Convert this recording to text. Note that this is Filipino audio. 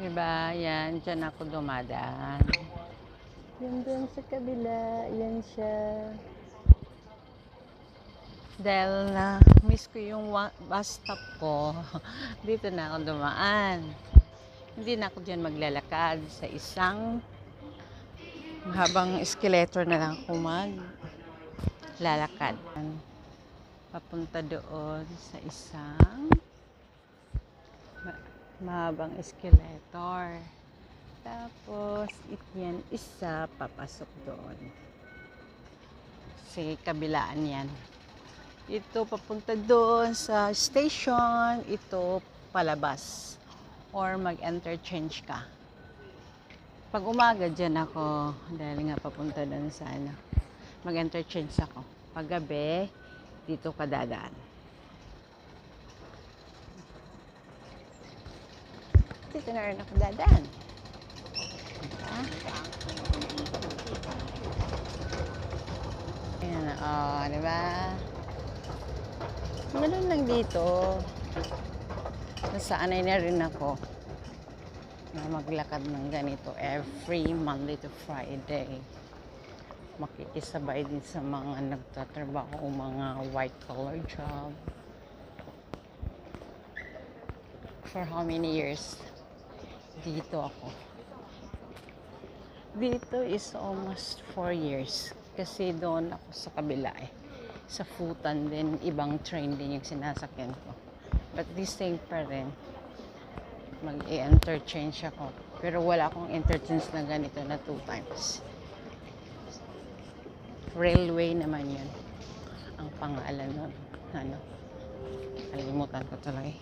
Diba? Yan, dyan ako dumadaan. Yan dun sa kabila. Yan siya. Dahil na miss ko yung bus stop ko, dito na ako dumaan. Hindi na ako dyan maglalakad sa isang mahabang escalator na lang ako maglalakad. Papunta doon sa isang mahabang escalator. Tapos, yan isa papasok doon. Sa kabilaan yan. Ito papunta doon sa station, ito palabas. Or mag-interchange ka. Pag umaga dyan ako, dahil nga papunta doon sa mag-interchange ako. Pag gabi, dito ka dadaan. Dito na rin ako dadaan. Ayan na, diba? Ganun lang dito. Nasaanay na rin ako na maglakad ng ganito every Monday to Friday. Makikisabay din sa mga nagtatrabaho o mga white collar job. For how many years? Dito ako. Dito is almost 4 years. Kasi doon ako sa kabila Sa Futan din, ibang train din yung sinasakyan ko. But this same pa rin. Mag-i-interchange ako. Pero wala akong interchange na ganito na 2 times. Railway naman yun. Ang pangalan nun. Kalimutan ko tuloy.